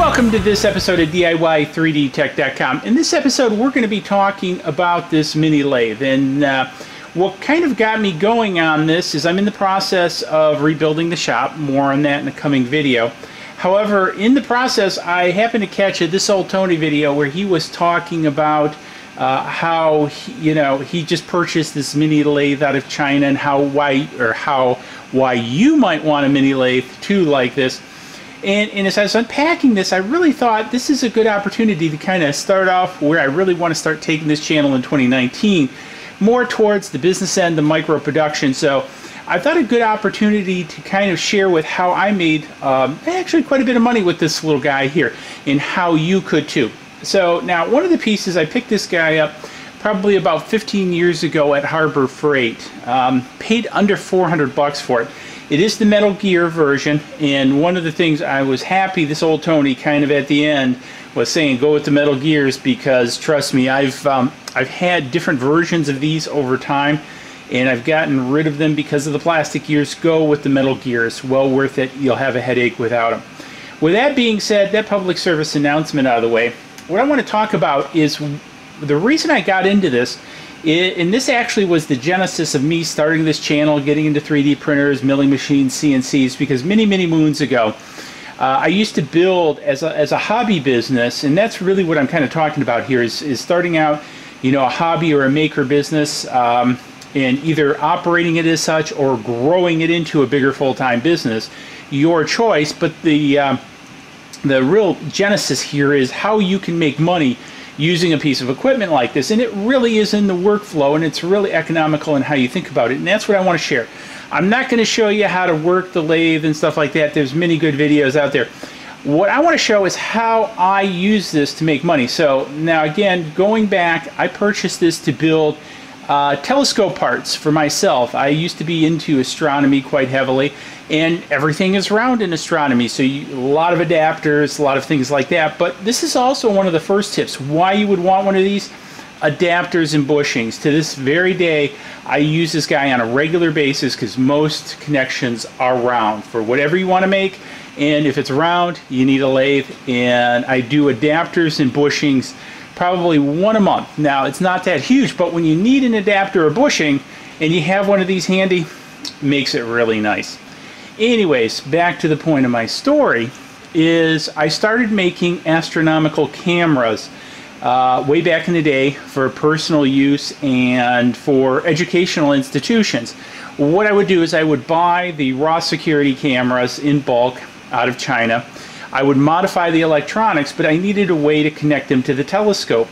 Welcome to this episode of DIY3DTech.com. In this episode, we're going to be talking about this mini lathe. And what kind of got me going on this is I'm in the process of rebuilding the shop. More on that in a coming video. However, in the process, I happened to catch this old Tony video where he was talking about how he just purchased this mini lathe out of China, and why you might want a mini lathe too like this. And as I was unpacking this, I really thought this is a good opportunity to kind of start off where I really want to start taking this channel in 2019, more towards the business end, the micro production. So I thought a good opportunity to kind of share with how I made actually quite a bit of money with this little guy here, and how you could too. So now, one of the pieces, I picked this guy up probably about 15 years ago at Harbor Freight. Paid under 400 bucks for it. It is the Metal Gear version, and one of the things I was happy this old Tony kind of at the end was saying go with the Metal Gears, because trust me, I've had different versions of these over time, and I've gotten rid of them because of the plastic gears. Go with the Metal Gears. Well worth it. You'll have a headache without them. With that being said, that public service announcement out of the way, what I want to talk about is the reason I got into this. And this actually was the genesis of me starting this channel, getting into 3D printers, milling machines, CNCs, because many, many moons ago, I used to build as a hobby business, and that's really what I'm kind of talking about here, is starting out, a hobby or a maker business, and either operating it as such or growing it into a bigger full-time business, your choice. But the real genesis here is how you can make money using a piece of equipment like this, and it really is in the workflow, and it's really economical in how you think about it, and that's what I want to share. I'm not going to show you how to work the lathe and stuff like that. There's many good videos out there. What I want to show is how I use this to make money. So now again, going back, I purchased this to build telescope parts for myself. I used to be into astronomy quite heavily, and everything is round in astronomy, so a lot of adapters, a lot of things like that. But this is also one of the first tips why you would want one of these: adapters and bushings. To this very day, I use this guy on a regular basis because most connections are round for whatever you want to make, and if it's round, you need a lathe. And I do adapters and bushings probably one a month. Now, it's not that huge, but when you need an adapter or bushing and you have one of these handy, makes it really nice. Anyways, back to the point of my story, is I started making astronomical cameras way back in the day for personal use and for educational institutions. What I would do is I would buy the raw security cameras in bulk out of China. I would modify the electronics, but I needed a way to connect them to the telescope.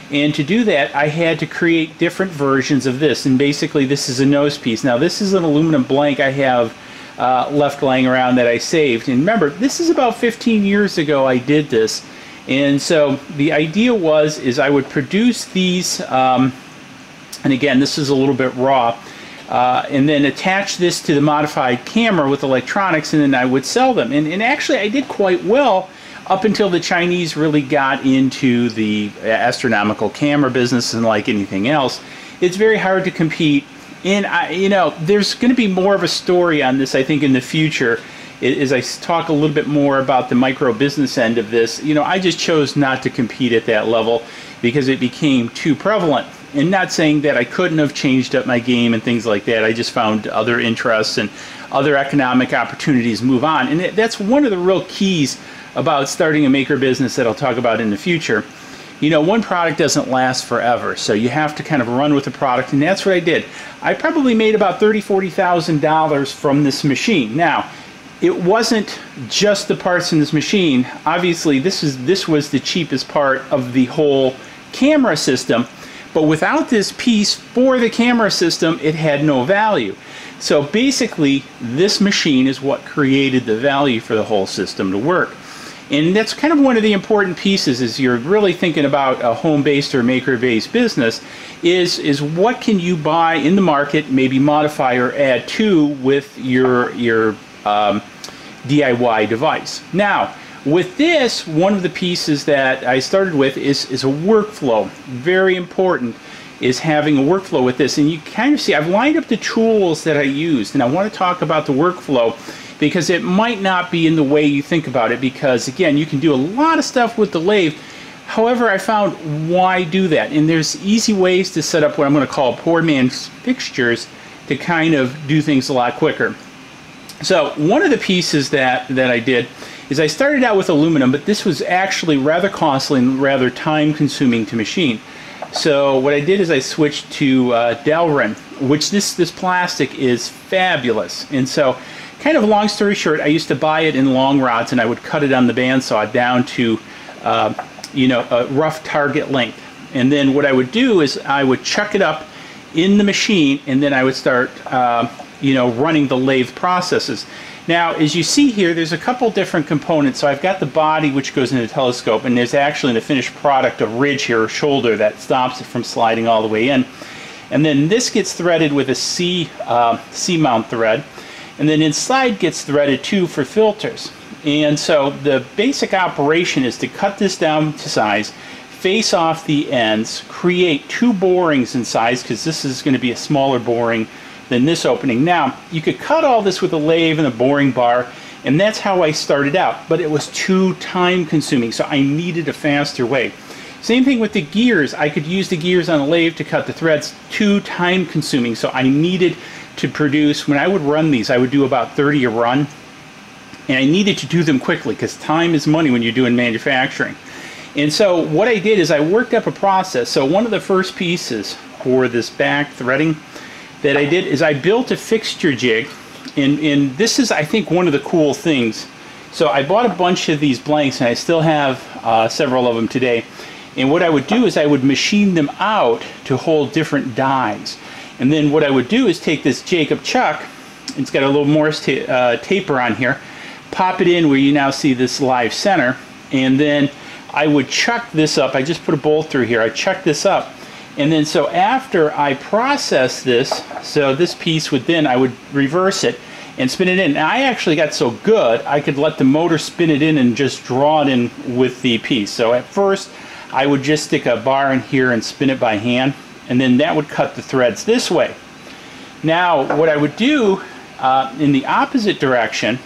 And to do that, I had to create different versions of this. And basically, this is a nose piece. Now, this is an aluminum blank I have left laying around that I saved. And remember, this is about 15 years ago I did this. And so the idea is I would produce these, and again, this is a little bit raw, and then attach this to the modified camera with electronics, and then I would sell them. And actually, I did quite well up until the Chinese really got into the astronomical camera business. And like anything else, it's very hard to compete. And there's going to be more of a story on this, I think, in the future, as I talk a little bit more about the micro business end of this. I just chose not to compete at that level because it became too prevalent. And not saying that I couldn't have changed up my game and things like that. I just found other interests and other economic opportunities move on. And that's one of the real keys about starting a maker business that I'll talk about in the future. One product doesn't last forever, so you have to kind of run with the product, and that's what I did. I probably made about $30,000–$40,000 from this machine. Now, it wasn't just the parts in this machine. Obviously, this was the cheapest part of the whole camera system, but without this piece for the camera system, it had no value. So basically, this machine is what created the value for the whole system to work. And that's kind of one of the important pieces as you're really thinking about a home-based or maker-based business, is what can you buy in the market, maybe modify or add to with your DIY device. Now, with this, one of the pieces that I started with is a workflow. Very important. is having a workflow with this. And you kind of see I've lined up the tools that I used, and I want to talk about the workflow because it might not be in the way you think about it, because again, you can do a lot of stuff with the lathe. However, I found why do that, and there's easy ways to set up what I'm going to call poor man's fixtures to kind of do things a lot quicker. So one of the pieces that I did is I started out with aluminum, but this was actually rather costly and rather time consuming to machine. So what I did is I switched to Delrin, which this plastic is fabulous. And so kind of long story short, I used to buy it in long rods, and I would cut it on the bandsaw down to you know, a rough target length. And then what I would do is I would chuck it up in the machine, and then I would start you know, running the lathe processes. Now, as you see here, there's a couple different components. So I've got the body, which goes into the telescope, and there's actually in the finished product a ridge here, a shoulder, that stops it from sliding all the way in. And then this gets threaded with a C-mount thread, and then inside gets threaded too for filters. And so the basic operation is to cut this down to size, face off the ends, create 2 borings in size, because this is going to be a smaller boring than this opening. Now, you could cut all this with a lathe and a boring bar, and that's how I started out, but it was too time consuming, so I needed a faster way. Same thing with the gears. I could use the gears on a lathe to cut the threads, too time consuming, so I needed to produce, when I would run these, I would do about 30 a run, and I needed to do them quickly because time is money when you're doing manufacturing. And so what I did is I worked up a process. So one of the first pieces for this back threading that I did is I built a fixture jig, and this is, I think, one of the cool things. So I bought a bunch of these blanks, and I still have several of them today. And what I would do is I would machine them out to hold different dies. And then what I would do is take this Jacob chuck, it's got a little Morse taper on here, pop it in where you now see this live center, and then I would chuck this up. I just put a bolt through here. I chuck this up, and then so after I process this, so this piece would then, I would reverse it and spin it in. And I actually got so good, I could let the motor spin it in and just draw it in with the piece. So at first, I would just stick a bar in here and spin it by hand, and then that would cut the threads this way. Now, what I would do in the opposite direction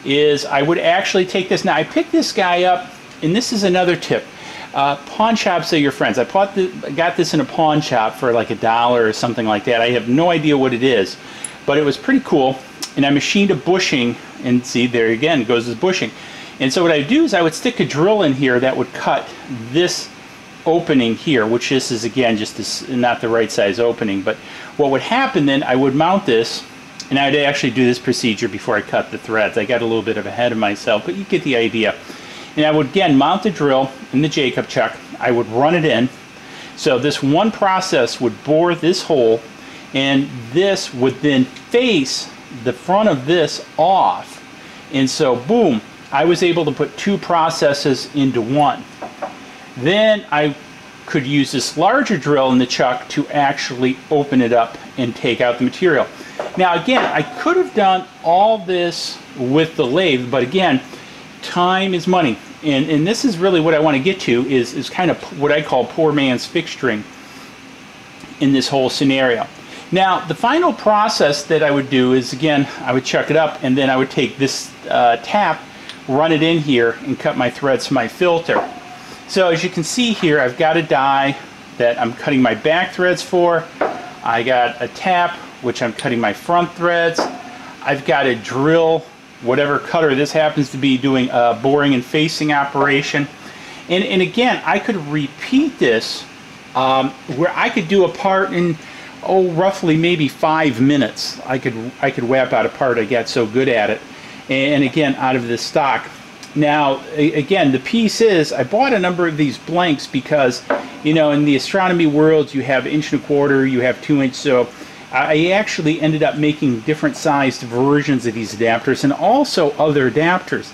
is I would actually take this. Now, I picked this guy up, and this is another tip. Pawn shops are your friends. I got this in a pawn shop for like $1 or something like that. I have no idea what it is, but it was pretty cool. And I machined a bushing, and see, there again goes this bushing. And so what I do is I would stick a drill in here that would cut this opening here, which this is again just this, not the right size opening. But what would happen then, I would mount this, and I'd actually do this procedure before I cut the threads. I got a little bit of ahead of myself, but you get the idea. And I would again mount the drill in the Jacob chuck. I would run it in. So this one process would bore this hole, and this would then face the front of this off. And so boom, I was able to put 2 processes into one. Then I could use this larger drill in the chuck to actually open it up and take out the material. Now again, I could have done all this with the lathe, but again, time is money. And this is really what I want to get to, is kind of what I call poor man's fixturing in this whole scenario. Now, the final process that I would do is, again, I would chuck it up, and then I would take this tap, run it in here, and cut my threads to my filter. So as you can see here, I've got a die that I'm cutting my back threads for. I got a tap, which I'm cutting my front threads. I've got a drill, whatever cutter this happens to be, doing a boring and facing operation. And again, I could repeat this where I could do a part in, roughly maybe 5 minutes. I could whap out a part. I got so good at it. And again, out of this stock. Now, again, the piece is, I bought a number of these blanks because, you know, in the astronomy world, you have 1¼ inch, you have 2 inch, so I actually ended up making different sized versions of these adapters, and also other adapters.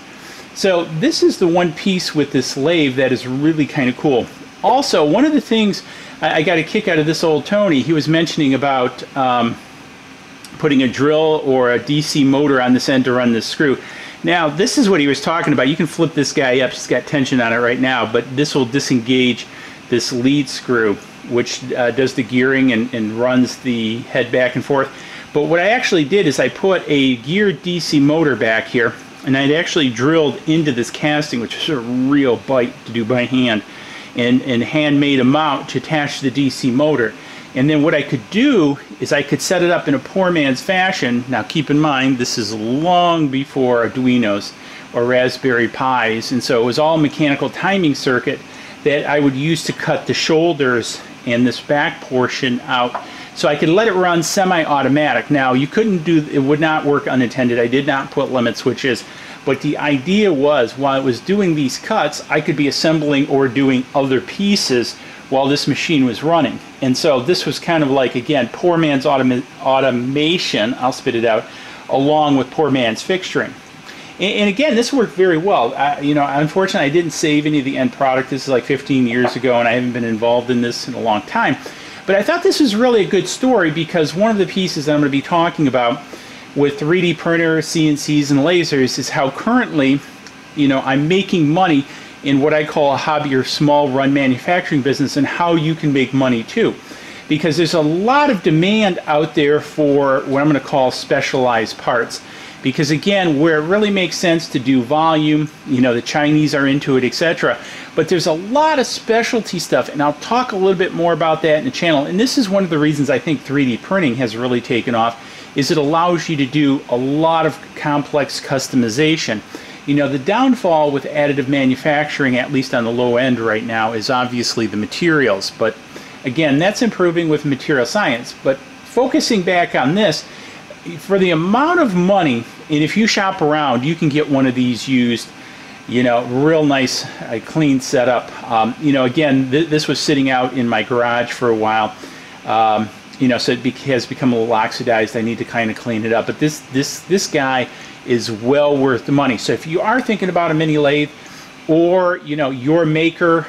So this is the one piece with this lathe that is really kind of cool. Also, one of the things I got a kick out of this old Tony, he was mentioning about putting a drill or a DC motor on this end to run this screw. Now, this is what he was talking about. You can flip this guy up. It's got tension on it right now, but this will disengage this lead screw. which does the gearing and runs the head back and forth. But what I actually did is I put a geared DC motor back here, and I'd actually drilled into this casting, which is a real bite to do by hand, and hand-made a mount to attach to the DC motor. And then what I could do is I could set it up in a poor man's fashion. Now keep in mind, this is long before Arduinos or Raspberry Pis, and so it was all mechanical timing circuit that I would use to cut the shoulders and this back portion out, so I could let it run semi-automatic. Now you couldn't do, it would not work unattended. I did not put limit switches, but the idea was while it was doing these cuts, I could be assembling or doing other pieces while this machine was running. And so this was kind of like, again, poor man's automation, I'll spit it out, along with poor man's fixturing. And again, this worked very well. You know, unfortunately, I didn't save any of the end product. This is like 15 years ago, and I haven't been involved in this in a long time. But I thought this was really a good story because one of the pieces that I'm going to be talking about with 3D printers, CNCs, and lasers is how currently, you know, I'm making money in what I call a hobby or small run manufacturing business, and how you can make money too. Because there's a lot of demand out there for what I'm going to call specialized parts. Because again, where it really makes sense to do volume, you know, the Chinese are into it, etc. But there's a lot of specialty stuff, and I'll talk a little bit more about that in the channel. And this is one of the reasons I think 3D printing has really taken off, is it allows you to do a lot of complex customization. You know, the downfall with additive manufacturing, at least on the low end right now, is obviously the materials. But again, that's improving with material science. But focusing back on this, for the amount of money, and if you shop around, you can get one of these used, you know, real nice, clean setup. You know, again, this was sitting out in my garage for a while. You know, so it has become a little oxidized. I need to kind of clean it up. But this guy is well worth the money. So if you are thinking about a mini lathe, or you know, your maker,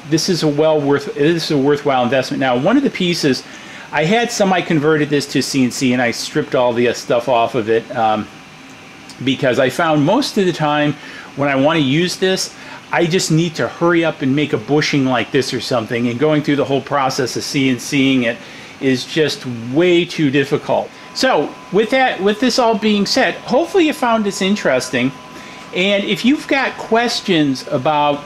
this is a worthwhile investment. Now, one of the pieces, I had semi-converted this to CNC, and I stripped all the stuff off of it because I found most of the time when I want to use this, I just need to hurry up and make a bushing like this or something, and going through the whole process of CNCing it is just way too difficult. So with this all being said, hopefully you found this interesting, and if you've got questions about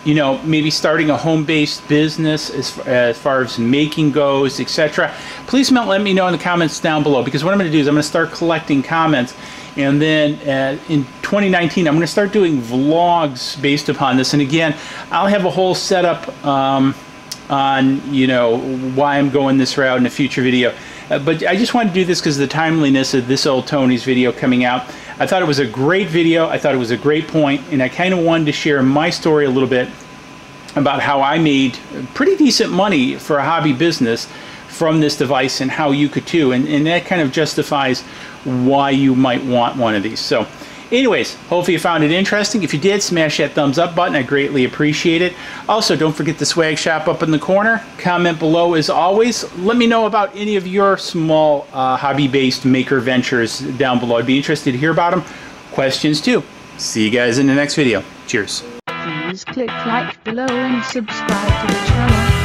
you know, maybe starting a home-based business as far as making goes, etc., please let me know in the comments down below, because what I'm going to do is I'm going to start collecting comments, and then in 2019 I'm going to start doing vlogs based upon this. And again, I'll have a whole setup on, you know, why I'm going this route in a future video. But I just wanted to do this because of the timeliness of this old Tony's video coming out. I thought it was a great video. I thought it was a great point, and I kind of wanted to share my story a little bit about how I made pretty decent money for a hobby business from this device, and how you could too. And that kind of justifies why you might want one of these. So anyways, hopefully you found it interesting. If you did, smash that thumbs up button. I greatly appreciate it. Also, don't forget the swag shop up in the corner. Comment below as always. Let me know about any of your small hobby-based maker ventures down below. I'd be interested to hear about them. Questions too. See you guys in the next video. Cheers. Please click like below and subscribe to the channel.